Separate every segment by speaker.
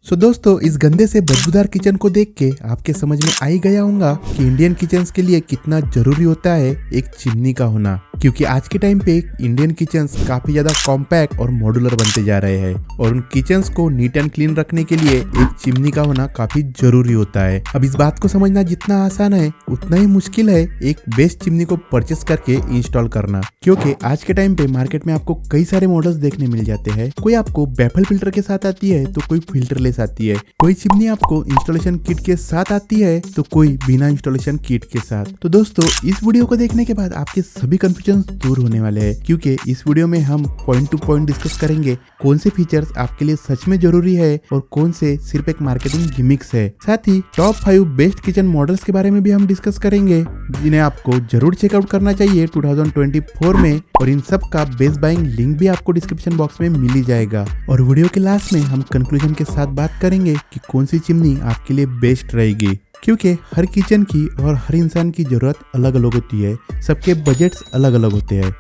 Speaker 1: दोस्तों, इस गंदे से बदबूदार किचन को देख के आपके समझ में आ ही गया होगा कि इंडियन किचन्स के लिए कितना जरूरी होता है एक चिमनी का होना। क्योंकि आज के टाइम पे इंडियन किचन्स काफी ज्यादा कॉम्पैक्ट और मॉड्यूलर बनते जा रहे हैं और उन किचन्स को नीट एंड क्लीन रखने के लिए एक चिमनी का होना काफी जरूरी होता है। अब इस बात को समझना जितना आसान है उतना ही मुश्किल है एक बेस्ट चिमनी को परचेस करके इंस्टॉल करना। क्योंकि आज के टाइम पे मार्केट में आपको कई सारे मॉडल्स देखने मिल जाते हैं। कोई आपको बैफल फिल्टर के साथ आती है तो कोई फिल्टरलेस आती है, कोई चिमनी आपको इंस्टॉलेशन किट के साथ आती है तो कोई बिना इंस्टॉलेशन किट के साथ। तो दोस्तों, इस वीडियो को देखने के बाद आपके सभी कंफ्यूजन दूर होने वाले हैं, क्योंकि इस वीडियो में हम पॉइंट टू पॉइंट डिस्कस करेंगे कौन से फीचर्स आपके लिए सच में जरूरी है और कौन से सिर्फ एक मार्केटिंग गिमिक्स है। साथ ही टॉप 5 बेस्ट किचन मॉडल्स के बारे में भी हम डिस्कस करेंगे जिन्हें आपको जरूर चेकआउट करना चाहिए 2024 में, और इन सब का बेस्ट बाइंग लिंक भी आपको डिस्क्रिप्शन बॉक्स में मिल ही जाएगा। और वीडियो के लास्ट में हम कंक्लूजन के साथ बात करेंगे कि कौन सी चिमनी आपके लिए बेस्ट रहेगी। क्योंकि हर किचन की और हर इंसान की जरूरत अलग अलग होती है, सबके बजट्स अलग अलग होते हैं।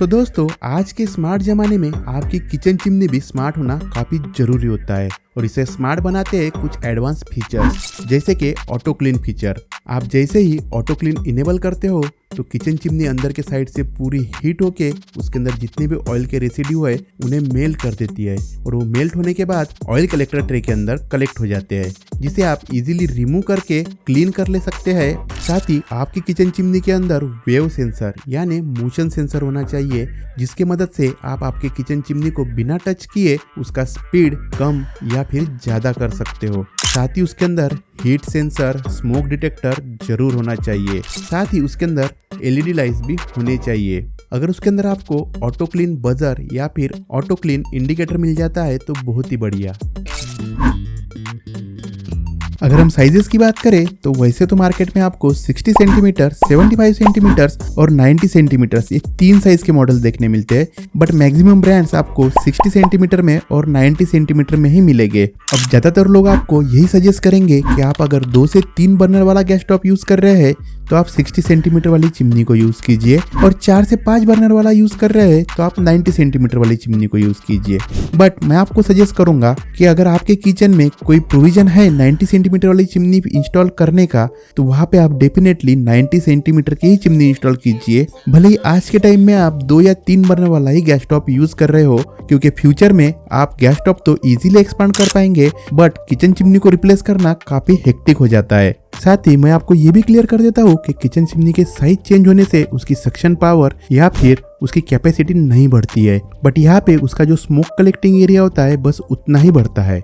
Speaker 1: दोस्तों, आज के स्मार्ट जमाने में आपकी किचन चिमनी भी स्मार्ट होना काफी जरूरी होता है और इसे स्मार्ट बनाते हैं कुछ एडवांस फीचर्स, जैसे कि ऑटो क्लीन फीचर। आप जैसे ही ऑटो क्लीन इनेबल करते हो तो किचन चिमनी अंदर के साइड से पूरी हीट होके उसके अंदर जितने भी ऑयल के रेसिड्यू है उन्हें मेल्ट कर देती है और वो मेल्ट होने के बाद ऑयल कलेक्टर ट्रे के अंदर कलेक्ट हो जाते हैं, जिसे आप इजीली रिमूव करके क्लीन कर ले सकते हैं। साथ ही आपकी किचन चिमनी के अंदर वेव सेंसर यानी मोशन सेंसर होना चाहिए, जिसके मदद से आप आपके किचन चिमनी को बिना टच किए उसका स्पीड कम या फिर ज्यादा कर सकते हो। साथ ही उसके अंदर हीट सेंसर, स्मोक डिटेक्टर जरूर होना चाहिए। साथ ही उसके अंदर LED लाइट्स भी होने चाहिए। अगर उसके अंदर आपको ऑटो क्लीन बजर या फिर ऑटो क्लीन इंडिकेटर मिल जाता है तो बहुत ही बढ़िया। अगर हम साइजेस की बात करें तो वैसे तो मार्केट में आपको 60 सेंटीमीटर, 75 सेंटीमीटर और 90 सेंटीमीटर ये 3 साइज के मॉडल देखने मिलते हैं, बट मैक्सिमम ब्रांड्स आपको 60 सेंटीमीटर में और 90 सेंटीमीटर में ही मिलेंगे। अब ज्यादातर लोग आपको यही सजेस्ट करेंगे कि आप अगर 2 से 3 बर्नर वाला गैस स्टोव यूज कर रहे हैं तो आप 60 सेंटीमीटर वाली चिमनी को यूज कीजिए, और 4 से 5 बर्नर वाला यूज कर रहे हैं तो आप 90 सेंटीमीटर वाली चिमनी को यूज कीजिए। बट मैं आपको सजेस्ट करूंगा कि अगर आपके किचन में कोई प्रोविजन है 90 सेंटीमीटर वाली चिमनी इंस्टॉल करने का तो वहां पे आप डेफिनेटली 90 सेंटीमीटर की ही चिमनी इंस्टॉल कीजिए। भले ही आज के टाइम में आप 2 या 3 बर्नर वाला ही गैस स्टोव यूज कर रहे हो, क्योंकि फ्यूचर में आप गैस स्टोव तो इजीली एक्सपांड कर पाएंगे बट किचन चिमनी को रिप्लेस करना काफी हेक्टिक हो जाता है। साथ ही मैं आपको ये भी क्लियर कर देता हूँ कि किचन चिमनी के साइज चेंज होने से उसकी सक्शन पावर या फिर उसकी कैपेसिटी नहीं बढ़ती है, बट यहाँ पे उसका जो स्मोक कलेक्टिंग एरिया होता है बस उतना ही बढ़ता है।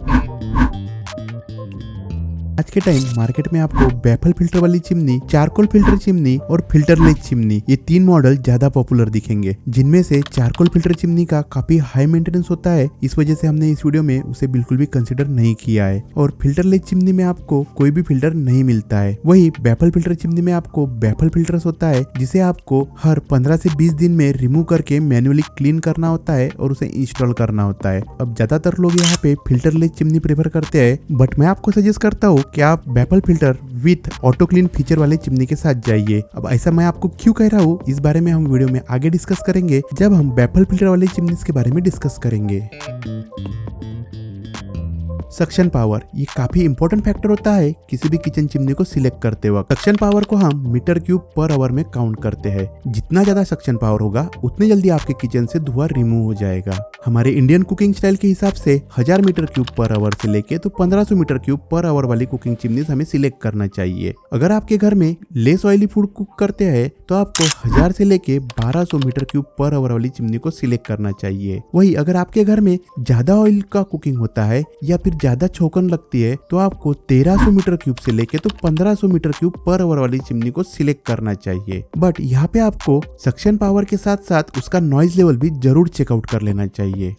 Speaker 1: आज के टाइम मार्केट में आपको बैफल फिल्टर वाली चिमनी, चारकोल फिल्टर चिमनी और फिल्टरलेस चिमनी ये 3 मॉडल ज्यादा पॉपुलर दिखेंगे, जिनमें से चारकोल फिल्टर चिमनी का काफी हाई मेंटेनेंस होता है, इस वजह से हमने इस वीडियो में उसे बिल्कुल भी कंसिडर नहीं किया है। और फिल्टरलेस चिमनी में आपको कोई भी फिल्टर नहीं मिलता है। वही बैफल फिल्टर चिमनी में आपको बैफल फिल्टर्स होता है, जिसे आपको हर 15 से 20 दिन में रिमूव करके मैन्युअली क्लीन करना होता है और उसे इंस्टॉल करना होता है। अब ज्यादातर लोग यहाँ पे फिल्टरलेस चिमनी प्रेफर करते हैं, बट मैं आपको सजेस्ट करता हूँ कि आप baffle filter with auto clean feature वाले चिमनी के साथ जाइए। अब ऐसा मैं आपको क्यों कह रहा हूँ इस बारे में हम वीडियो में आगे डिस्कस करेंगे जब हम बैफल फिल्टर वाले चिमनी के बारे में डिस्कस करेंगे। सक्शन पावर ये काफी इंपॉर्टेंट फैक्टर होता है किसी भी किचन चिमनी को सिलेक्ट करते वक्त। सक्शन पावर को हम मीटर क्यूब पर आवर में काउंट करते हैं। जितना ज्यादा सक्शन पावर होगा उतनी जल्दी आपके किचन से धुआं रिमूव हो जाएगा। हमारे इंडियन कुकिंग स्टाइल के हिसाब से 1000 मीटर क्यूब पर आवर से लेके तो 1500 मीटर क्यूब पर आवर वाली कुकिंग चिमनी हमें सिलेक्ट करना चाहिए। अगर आपके घर में लेस ऑयली फूड कुक करते हैं तो आपको 1000 से लेके 1200 मीटर क्यूब पर आवर वाली चिमनी को सिलेक्ट करना चाहिए। वही अगर आपके घर में ज्यादा ऑयल का कुकिंग होता है या फिर ज्यादा छौकन लगती है तो आपको 1300 मीटर क्यूब से लेके तो 1500 मीटर क्यूब पर आवर वाली चिमनी को सिलेक्ट करना चाहिए। बट यहाँ पे आपको सक्शन पावर के साथ साथ उसका नॉइज लेवल भी जरूर चेकआउट कर लेना चाहिए।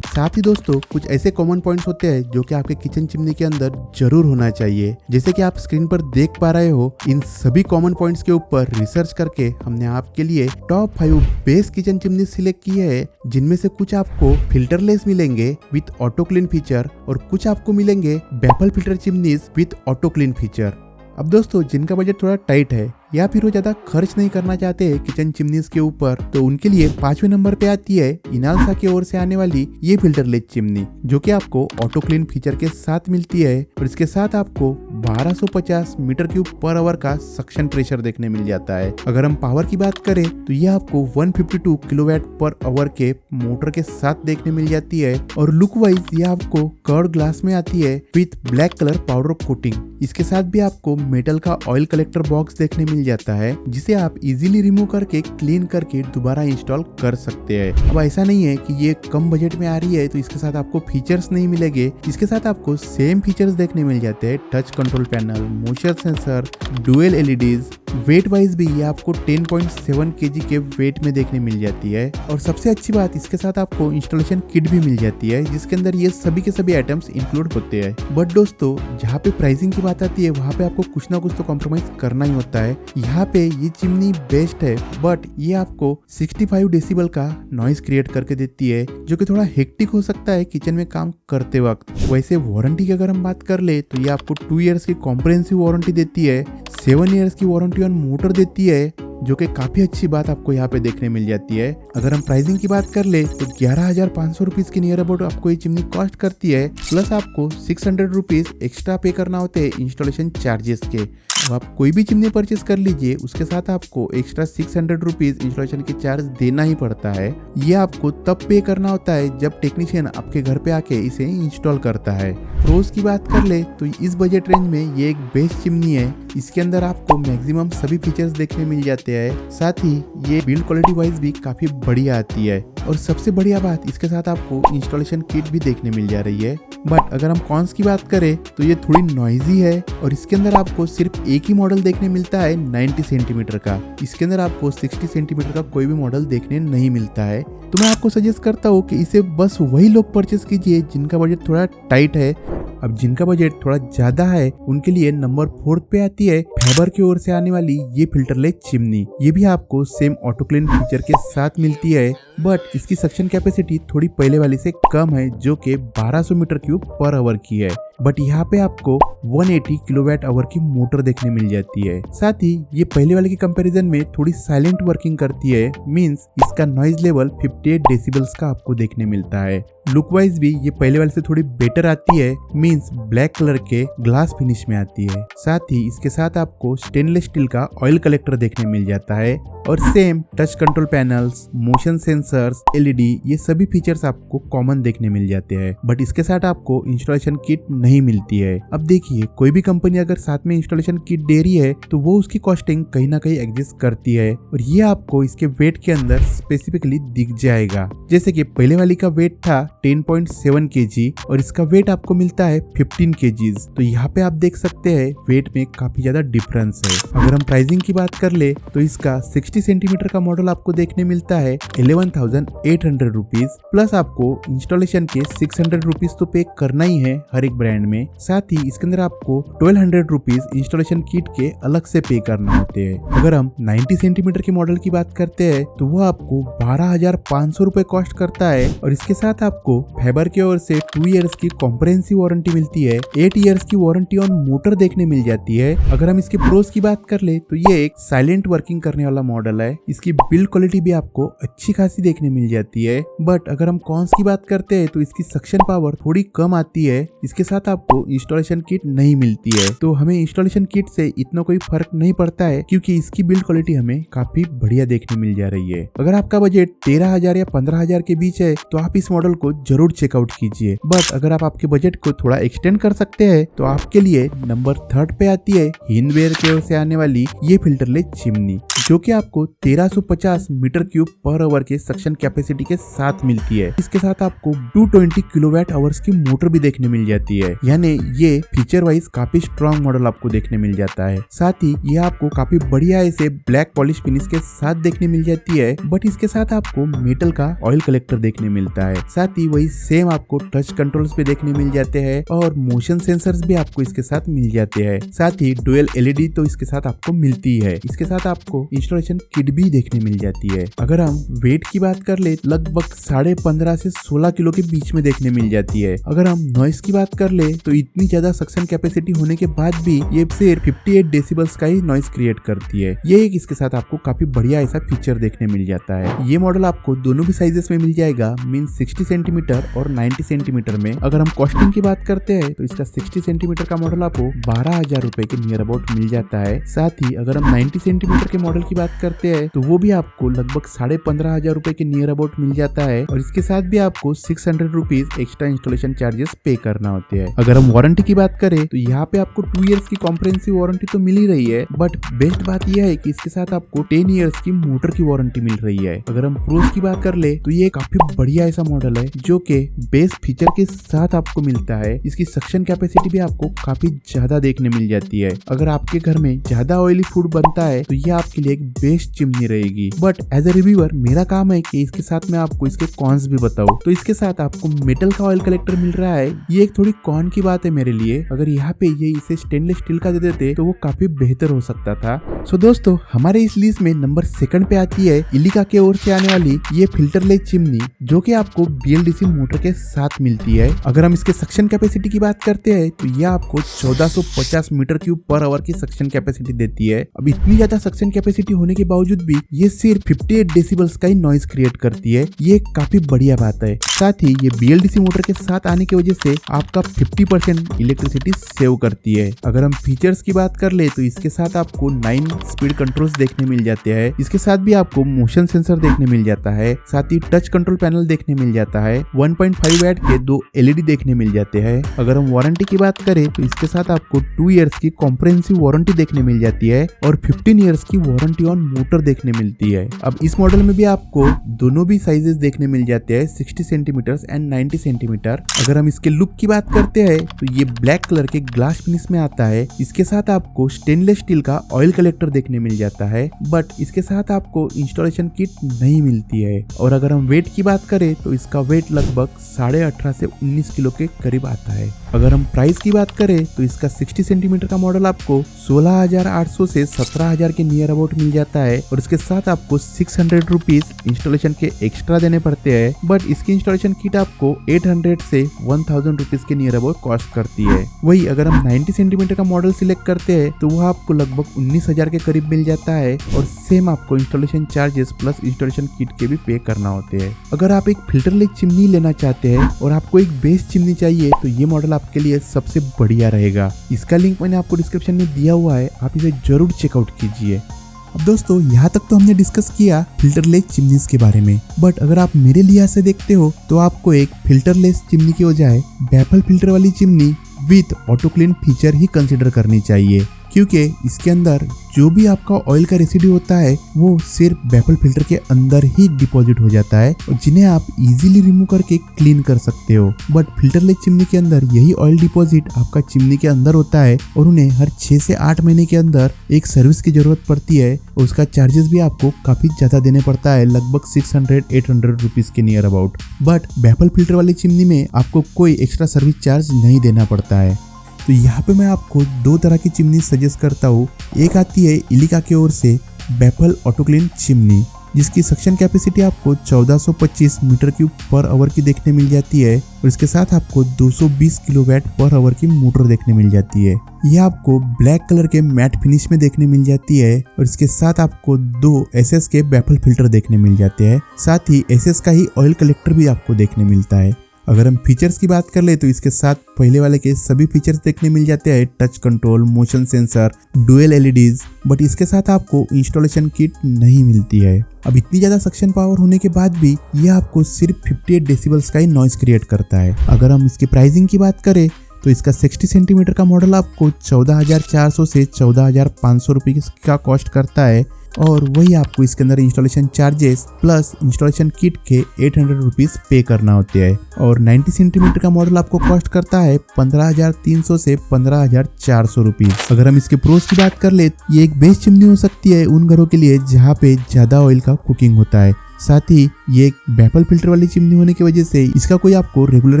Speaker 1: साथ ही दोस्तों, कुछ ऐसे कॉमन पॉइंट्स होते हैं जो कि आपके किचन चिमनी के अंदर जरूर होना चाहिए। जैसे कि आप स्क्रीन पर देख पा रहे हो, इन सभी कॉमन पॉइंट्स के ऊपर रिसर्च करके हमने आपके लिए top 5 best kitchen chimney select किए हैं, जिनमें से कुछ आपको फिल्टरलेस मिलेंगे विथ ऑटो क्लीन फीचर और कुछ आपको मिलेंगे baffle filter chimneys with auto clean feature. अब दोस्तों जिनका बजट थोड़ा टाइट है या फिर वो ज्यादा खर्च नहीं करना चाहते हैं किचन चिमनीज के ऊपर, तो उनके लिए 5वें नंबर पे आती है इनालसा की ओर से आने वाली ये फिल्टरलेस चिमनी, जो कि आपको ऑटो क्लीन फीचर के साथ मिलती है और इसके साथ आपको 1250 मीटर क्यूब पर आवर का सक्शन प्रेशर देखने मिल जाता है। अगर हम पावर की बात करें तो ये आपको 152 किलोवाट पर आवर के मोटर के साथ देखने मिल जाती है और लुक वाइज ये आपको कर्व ग्लास में आती है with black colour powder coating. इसके साथ भी आपको मेटल का ऑयल कलेक्टर बॉक्स देखने मिल जाता है, जिसे आप इजीली रिमूव करके क्लीन करके दोबारा इंस्टॉल कर सकते हैं। अब ऐसा नहीं है कि ये कम बजट में आ रही है तो इसके साथ आपको फीचर्स नहीं मिलेंगे। इसके साथ आपको सेम फीचर्स देखने मिल जाते हैं, touch control panel, motion sensor, dual LEDs. Wait wise भी ये आपको 10.7 केजी के वेट में देखने मिल जाती है और सबसे अच्छी बात इसके साथ आपको इंस्टॉलेशन किट भी मिल जाती है, जिसके अंदर ये सभी के सभी आइटम्स इंक्लूड होते हैं। बट दोस्तों जहाँ पे प्राइसिंग की बात आती है वहाँ पे आपको कुछ ना कुछ तो कॉम्प्रोमाइज करना ही होता है। यहाँ पे ये चिमनी बेस्ट है, बट ये आपको 65 डेसिबल का नॉइज क्रिएट करके देती है, जो कि थोड़ा हेक्टिक हो सकता है किचन में काम करते वक्त। वैसे वारंटी की अगर हम बात कर ले तो ये आपको 2 इयर्स की कॉम्प्रिहेंसिव वारंटी देती है, 7 इयर्स की वारंटी ऑन मोटर देती है, जो कि काफी अच्छी बात आपको यहाँ पे देखने मिल जाती है। अगर हम प्राइसिंग की बात कर ले तो 11,500 रुपीज के नियर अबाउट आपको ये चिमनी कॉस्ट करती है, प्लस आपको 600 रुपीज एक्स्ट्रा पे करना होते हैं इंस्टॉलेशन चार्जेस के। अब आप कोई भी चिमनी परचेस कर लीजिए उसके साथ आपको एक्स्ट्रा 600 रुपीज इंस्टॉलेशन के चार्ज देना ही पड़ता है। ये आपको तब पे करना होता है जब टेक्नीशियन आपके घर पे आके इसे इंस्टॉल करता है। प्रोस की बात कर ले तो इस बजट रेंज में ये एक बेस्ट चिमनी है। इसके अंदर आपको मैक्सिमम सभी फीचर्स देखने मिल जाते हैं, साथ ही ये बिल्ड क्वालिटी वाइज भी काफी बढ़िया आती है और सबसे बढ़िया बात इसके साथ आपको इंस्टॉलेशन किट भी देखने मिल जा रही है। बट अगर हम कॉन्स की बात करें तो ये थोड़ी नॉइजी है और इसके अंदर आपको सिर्फ एक ही मॉडल देखने मिलता है 90 सेंटीमीटर का। इसके अंदर आपको 60 सेंटीमीटर का कोई भी मॉडल देखने नहीं मिलता है। तो मैं आपको सजेस्ट करता हूँ कि इसे बस वही लोग परचेस कीजिए जिनका बजट थोड़ा टाइट है। अब जिनका बजट थोड़ा ज्यादा है उनके लिए नंबर 4 पे आती है फैबर की ओर से आने वाली ये फिल्टरलेस चिमनी। ये भी आपको सेम ऑटो क्लीन फीचर के साथ मिलती है, बट इसकी सक्शन कैपेसिटी थोड़ी पहले वाली से कम है, जो कि 1200 मीटर क्यूब पर आवर की है। बट यहाँ पे आपको 180 किलोवाट आवर की मोटर देखने मिल जाती है। साथ ही ये पहले वाले के कंपैरिजन में थोड़ी साइलेंट वर्किंग करती है, मींस इसका नॉइज लेवल 58 डेसिबल्स का आपको देखने मिलता है। लुक वाइज भी ये पहले वाले से थोड़ी बेटर आती है, मींस ब्लैक कलर के ग्लास फिनिश में आती है। साथ ही इसके साथ आपको स्टेनलेस स्टील का ऑयल कलेक्टर देखने मिल जाता है और same touch control panels, motion sensors, LED, ये सभी फीचर्स आपको कॉमन देखने मिल जाते हैं। बट इसके साथ आपको इंस्टॉलेशन किट नहीं मिलती है। अब देखिए कोई भी कंपनी अगर साथ में इंस्टॉलेशन किट दे रही है तो वो उसकी कॉस्टिंग कहीं ना कहीं एग्जिस्ट करती है और ये आपको इसके वेट के अंदर स्पेसिफिकली दिख जाएगा। जैसे कि पहले वाली का वेट था 10.7 केजी और इसका वेट आपको मिलता है 15 केजीज। तो यहाँ पे आप देख सकते हैं वेट में काफी ज्यादा डिफरेंस है। अगर हम प्राइसिंग की बात कर ले तो इसका 60 सेंटीमीटर का मॉडल आपको देखने मिलता है 11,800 रुपीज, प्लस आपको इंस्टॉलेशन के 600 रुपीज तो पे करना ही है हर एक ब्रांड में। साथ ही इसके अंदर आपको 1200 रुपीज इंस्टॉलेशन किट के अलग से पे करना होते हैं। अगर हम 90 सेंटीमीटर के मॉडल की बात करते हैं तो वो आपको 12,500 रुपए कॉस्ट करता है और इसके साथ आपको फैबर की ओर से 2 इयर्स की कॉम्प्रिहेंसिव वारंटी मिलती है, 8 इयर्स की वारंटी ऑन मोटर देखने मिल जाती है। अगर हम इसके प्रोस की बात कर ले तो ये एक साइलेंट वर्किंग करने वाला मॉडल है। इसकी बिल्ड क्वालिटी भी आपको अच्छी खासी देखने मिल जाती है। बट अगर हम कॉन्स की बात करते हैं तो इसकी सक्शन पावर थोड़ी कम आती है। इसके साथ आपको इंस्टॉलेशन किट नहीं मिलती है, तो हमें इंस्टॉलेशन किट से इतना कोई फर्क नहीं पड़ता है क्योंकि इसकी बिल्ड क्वालिटी हमें काफी बढ़िया देखने मिल जा रही है। अगर आपका बजट 13,000 या 15,000 के बीच है तो आप इस मॉडल को जरूर चेकआउट कीजिए। बट अगर आप आपके बजट को थोड़ा एक्सटेंड कर सकते हैं तो आपके लिए नंबर 3 पे आती है हिंदवेयर की ओर से आने वाली ये फिल्टरलेस चिमनी, जो कि आपको 1350 मीटर क्यूब पर आवर के सक्शन कैपेसिटी के साथ मिलती है। इसके साथ आपको 220 किलोवाट आवर्स की मोटर भी देखने मिल जाती है, यानी ये फीचर वाइज काफी स्ट्रॉन्ग मॉडल आपको देखने मिल जाता है। साथ ही ये आपको काफी बढ़िया ऐसे ब्लैक पॉलिश फिनिश के साथ देखने मिल जाती है। बट इसके साथ आपको मेटल का ऑयल कलेक्टर देखने मिलता है। साथ ही वही सेम आपको टच कंट्रोल्स भी देखने मिल जाते हैं और मोशन सेंसर्स भी आपको इसके साथ मिल जाते हैं। साथ ही डुअल एलईडी तो इसके साथ आपको मिलती है। इसके साथ आपको इंस्टॉलेशन किट भी देखने मिल जाती है। अगर हम वेट की बात कर ले लगभग 15.5 से 16 किलो के बीच में देखने मिल जाती है। अगर हम नॉइस की बात कर ले तो इतनी ज्यादा सक्शन कैपेसिटी होने के बाद भी ये सिर्फ 58 डेसिबल्स का ही नॉइस क्रिएट करती है। ये एक इसके साथ आपको काफी बढ़िया ऐसा फीचर देखने मिल जाता है। ये मॉडल आपको दोनों भी साइजेस में मिल जाएगा, मीन 60 सेंटीमीटर और 90 सेंटीमीटर में। अगर हम कॉस्टिंग की बात करते हैं तो इसका 60 सेंटीमीटर का मॉडल आपको 12,000 रुपए के नियर अबाउट मिल जाता है। साथ ही अगर हम 90 सेंटीमीटर के मॉडल की बात करते हैं तो वो भी आपको लगभग 15,500 रुपए के नियर अबाउट मिल जाता है, और इसके साथ भी आपको 600 रुपीज एक्स्ट्रा इंस्टॉलेशन चार्जेस पे करना होते हैं। अगर हम वारंटी की बात करें तो यहाँ पे आपको 2 इयर्स की कॉम्प्रिहेंसिव वारंटी तो मिल ही रही है, बट बेस्ट बात यह है कि इसके साथ आपको 10 इयर्स की मोटर की वारंटी मिल रही है। अगर हम प्रोस की बात कर ले तो ये काफी बढ़िया ऐसा मॉडल है जो कि बेस्ट फीचर के साथ आपको मिलता है। इसकी सक्शन कैपेसिटी भी आपको काफी ज्यादा देखने मिल जाती है। अगर आपके घर में ज्यादा ऑयली फूड बनता है तो ये आपके लिए एक बेस्ट चिमनी रहेगी। बट एज ए रिव्यूअर मेरा काम है कि इसके साथ मैं आपको इसके कॉन्स भी बताऊं। तो इसके साथ आपको मेटल का ऑयल कलेक्टर मिल रहा है, ये एक थोड़ी कॉन की बात है मेरे लिए। अगर यहाँ पे ये इसे स्टेनलेस स्टील का दे देते तो वो काफी बेहतर हो सकता था। सो दोस्तों, हमारे इस लिस्ट में नंबर 2 पे आती है इलिका के ओर से आने वाली ये फिल्टरलेस चिमनी, जो कि आपको BLDC मोटर के साथ मिलती है। अगर हम इसके सक्शन कैपेसिटी की बात करते हैं तो ये आपको 1450 मीटर क्यूब पर आवर की सक्शन कैपेसिटी देती है। अब इतनी ज्यादा सक्शन कैपेसिटी होने के बावजूद भी ये सिर्फ 58 डेसिबल्स का ही नॉइस क्रिएट करती है। ये काफी बढ़िया बात है। साथ ही ये BLDC मोटर के साथ आने की वजह से आपका 50% इलेक्ट्रिसिटी सेव करती है। अगर हम फीचर्स की बात कर ले तो इसके साथ आपको 9 स्पीड कंट्रोल्स देखने मिल जाते हैं। इसके साथ भी आपको मोशन सेंसर देखने मिल जाता है। साथ ही टच कंट्रोल पैनल देखने मिल जाता है। 1.5 वैट के 2 LED देखने मिल जाते हैं। अगर हम वारंटी की बात करें तो इसके साथ आपको 2 इयर्स की कॉम्प्रिहेंसिव वारंटी देखने मिल जाती है और 15 इयर्स की वारंटी ऑन मोटर देखने मिलती है। अब इस मॉडल में भी आपको दोनों भी साइजेस देखने मिल जाते हैं, 60 सेंटीमीटर एंड 90 सेंटीमीटर। अगर हम इसके लुक की बात करते हैं तो ये ब्लैक कलर के ग्लास फिनिश में आता है। इसके साथ आपको स्टेनलेस स्टील का ऑयल कलेक्टर देखने मिल जाता है, बट इसके साथ आपको इंस्टॉलेशन किट नहीं मिलती है। और अगर हम वेट की बात करें तो इसका वेट लगभग 18.5 से 19 किलो के करीब आता है। अगर हम प्राइस की बात करें तो इसका 60 सेंटीमीटर का मॉडल आपको 16,800 से 17,000 के नियर अबाउट मिल जाता है, और इसके साथ आपको 600 रुपीज इंस्टॉलेशन के एक्स्ट्रा देने पड़ते हैं। बट इसकी इंस्टॉलेशन किट आपको 800 से 1000 रुपीज के नियर अबाउट कॉस्ट करती है। वही अगर हम 90 सेंटीमीटर का मॉडल सिलेक्ट करते हैं तो वह आपको लगभग 19,000 के करीब मिल जाता है, और सेम आपको installation charges plus installation kit के भी पे करना होते हैं। अगर आप एक फिल्टरलेस चिमनी लेना चाहते हैं और आपको एक बेस्ट चिमनी चाहिए तो ये मॉडल आपके लिए सबसे बढ़िया रहेगा। इसका लिंक मैंने आपको डिस्क्रिप्शन में दिया हुआ है, आप इसे जरूर चेकआउट कीजिए। अब दोस्तों, यहाँ तक तो हमने डिस्कस किया फिल्टरलेस चिमनीज के बारे में, बट अगर आप मेरे लिहाज से देखते हो तो आपको एक फिल्टरलेस चिमनी के बजाय बैफल फिल्टर वाली chimney with auto clean feature he consider करनी चाहिए, क्योंकि इसके अंदर जो भी आपका ऑयल का रेसिड्यू होता है वो सिर्फ बैफल फिल्टर के अंदर ही डिपॉजिट हो जाता है, और जिन्हें आप इजीली रिमूव करके क्लीन कर सकते हो। बट फिल्टरलेस चिमनी के अंदर यही ऑयल डिपॉजिट आपका चिमनी के अंदर होता है, और उन्हें हर 6 से 8 महीने के अंदर एक सर्विस की जरूरत पड़ती है, और उसका चार्जेस भी आपको काफी ज्यादा देने पड़ता है, लगभग 600-800 रुपीज के near about. But baffle filter वाली चिमनी में आपको कोई एक्स्ट्रा सर्विस चार्ज नहीं देना पड़ता है। तो यहाँ पे मैं आपको 2 तरह की चिमनी सजेस्ट करता हूँ। एक आती है इलिका की ओर से बैफल ऑटो क्लीन चिमनी, जिसकी सक्शन कैपेसिटी आपको 1425 मीटर क्यूब पर आवर की देखने मिल जाती है, और इसके साथ आपको 220 किलोवाट पर आवर की मोटर देखने मिल जाती है। यह आपको ब्लैक कलर के मैट फिनिश में देखने मिल जाती है, और इसके साथ आपको 2 SS के बैफल फिल्टर देखने मिल जाते हैं। साथ ही SS का ही ऑयल कलेक्टर भी आपको देखने मिलता है। अगर हम फीचर्स की बात कर ले तो इसके साथ पहले वाले के सभी फीचर्स देखने मिल जाते हैं, touch control, motion sensor, dual LEDs, but इसके साथ आपको इंस्टॉलेशन किट नहीं मिलती है। अब इतनी ज्यादा सक्शन पावर होने के बाद भी यह आपको सिर्फ 58 डेसिबल्स का ही नॉइस क्रिएट करता है। अगर हम इसकी प्राइसिंग की बात करें तो इसका 60 सेंटीमीटर का मॉडल आपको 14,400 से 14,500 रुपये का कॉस्ट करता है, और वही आपको इसके अंदर installation charges plus installation kit के 800 रुपीज पे करना होते हैं। और 90 सेंटीमीटर का मॉडल आपको कॉस्ट करता है 15,300 से 15,400 रुपीज। अगर हम इसके प्रोस की बात कर ले, ये एक बेस्ट चिमनी हो सकती है उन घरों के लिए जहाँ पे ज्यादा ऑयल का कुकिंग होता है। साथ ही ये एक बैफल फिल्टर वाली चिमनी होने की वजह से इसका कोई आपको रेगुलर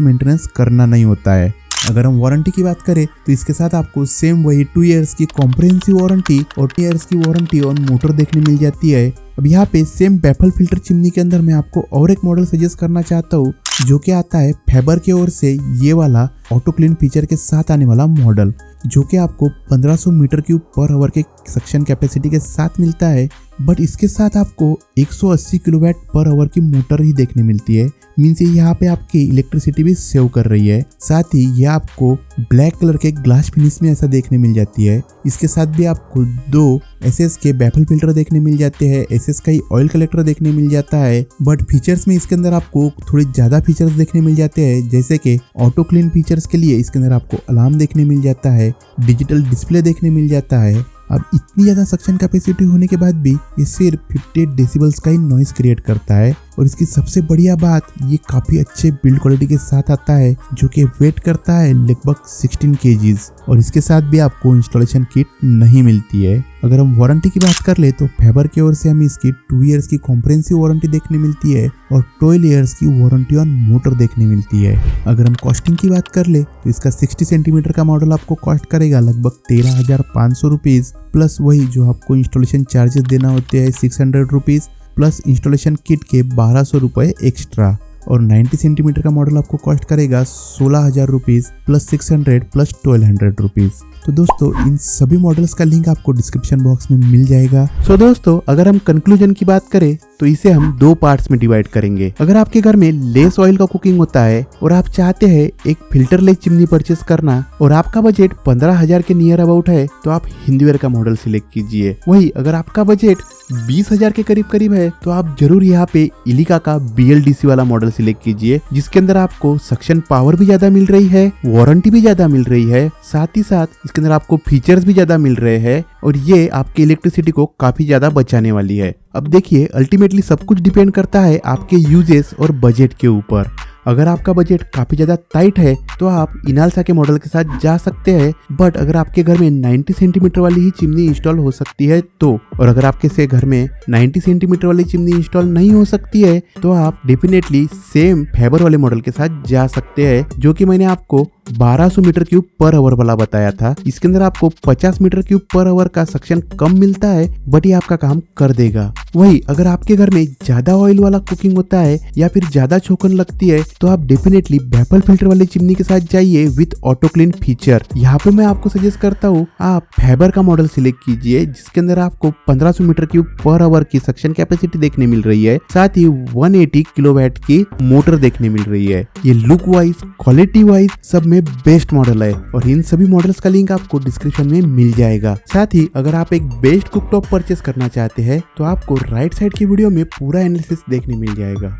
Speaker 1: मेंटेनेंस करना नहीं होता है। अगर हम वारंटी की बात करें तो इसके साथ आपको सेम वही 2 इयर्स की कॉम्प्रिहेंसिव वारंटी और 2 इयर्स की वारंटी ऑन मोटर देखने मिल जाती है। अब यहाँ पे सेम बैफल फिल्टर चिमनी के अंदर मैं आपको और एक मॉडल सजेस्ट करना चाहता हूँ, जो कि आता है फेबर की ओर से ये वाला ऑटो क्लीन फीचर के साथ आने वाला मॉडल, जो कि आपको 1500 मीटर क्यूब पर आवर के सक्शन कैपेसिटी के साथ मिलता है। बट इसके साथ आपको 180 किलोवाट पर आवर की मोटर ही देखने मिलती है। मीन्स यहाँ पे आपकी इलेक्ट्रिसिटी भी सेव कर रही है। साथ ही ये आपको ब्लैक कलर के ग्लास फिनिश में ऐसा देखने मिल जाती है। इसके साथ भी आपको 2 एसएस के बैफल फिल्टर देखने मिल जाते हैं, एसएस का ही ऑयल कलेक्टर देखने मिल जाता है। बट फीचर्स में इसके अंदर आपको थोड़े ज्यादा फीचर्स देखने मिल जाते हैं, जैसे कि ऑटो क्लीन फीचर्स के लिए इसके अंदर आपको अलार्म देखने मिल जाता है, डिजिटल डिस्प्ले देखने मिल जाता है। अब इतनी ज्यादा सक्शन कैपेसिटी होने के बाद भी ये सिर्फ 58 डेसिबल्स का ही नॉइस क्रिएट करता है। और इसकी सबसे बढ़िया बात, ये काफी अच्छे बिल्ड क्वालिटी के साथ आता है, जो कि वेट करता है लगभग 16 kgs। और इसके साथ भी आपको इंस्टॉलेशन किट नहीं मिलती है। अगर हम वारंटी की बात कर ले तो फेबर की ओर से हमें इसकी 2 इयर्स की कॉम्प्रिहेंसिव वारंटी देखने मिलती है और 12 इयर्स की वारंटी ऑन मोटर देखने मिलती है। अगर हम कॉस्टिंग की बात कर ले तो इसका 60 सेंटीमीटर का मॉडल आपको कॉस्ट करेगा लगभग 13,500 रुपीज, प्लस वही जो आपको इंस्टॉलेशन चार्जेस देना होते हैं 600 रुपीज, प्लस इंस्टॉलेशन किट के 1200 रुपए एक्स्ट्रा। और 90 सेंटीमीटर का मॉडल आपको कॉस्ट करेगा 16,000 रुपीज प्लस 600 प्लस 1200 रुपीज। तो दोस्तों इन सभी मॉडल्स का लिंक आपको डिस्क्रिप्शन बॉक्स में मिल जाएगा। सो दोस्तों अगर हम कंक्लूजन की बात करें तो इसे हम 2 पार्ट्स में डिवाइड करेंगे। अगर आपके घर में लेस ऑयल का कुकिंग होता है और आप चाहते हैं एक फिल्टरलेस चिमनी परचेस करना और आपका बजट 15,000 के नियर अबाउट है, तो आप हिंदवेयर का मॉडल सिलेक्ट कीजिए। वही अगर आपका बजट 20,000 के करीब है तो आप जरूर यहाँ पे इलिका का BLDC वाला मॉडल सिलेक्ट कीजिए, जिसके अंदर आपको सक्शन पावर भी ज्यादा मिल रही है, वारंटी भी ज्यादा मिल रही है, साथ ही साथ इसके अंदर आपको फीचर्स भी ज्यादा मिल रहे हैं और ये आपकी इलेक्ट्रिसिटी को काफी ज्यादा बचाने वाली है। अब देखिए अल्टीमेटली सब कुछ डिपेंड करता है आपके यूजेस और बजट के ऊपर। अगर आपका बजट काफी ज्यादा टाइट है तो आप इनालसा के मॉडल के साथ जा सकते हैं, बट अगर आपके घर में 90 सेंटीमीटर वाली ही चिमनी इंस्टॉल हो सकती है तो, और अगर आपके से घर में 90 सेंटीमीटर वाली चिमनी इंस्टॉल नहीं हो सकती है तो आप डेफिनेटली सेम फेबर वाले मॉडल के साथ जा सकते हैं, जो कि मैंने आपको 1200 मीटर क्यूब पर आवर वाला बताया था। इसके अंदर आपको 50 मीटर क्यूब पर आवर का सक्शन कम मिलता है, बट ये आपका काम कर देगा। वही अगर आपके घर में ज्यादा ऑयल वाला कुकिंग होता है या फिर ज्यादा छोकन लगती है तो आप डेफिनेटली बैफल फिल्टर वाली चिमनी के साथ जाइए विद ऑटो क्लीन फीचर। यहाँ पे मैं आपको सजेस्ट करता हूँ आप फेबर का मॉडल सिलेक्ट कीजिए, जिसके अंदर आपको 1500 मीटर क्यूब पर आवर की सक्शन कैपेसिटी देखने मिल रही है, साथ ही 180 किलोवाट की मोटर देखने मिल रही है। ये लुक वाइज क्वालिटी वाइज सब में बेस्ट मॉडल है और इन सभी मॉडल्स का लिंक आपको डिस्क्रिप्शन में मिल जाएगा। साथ ही अगर आप एक बेस्ट कुकटॉप परचेस करना चाहते हैं तो आपको राइट साइड की वीडियो में पूरा एनालिसिस देखने मिल जाएगा।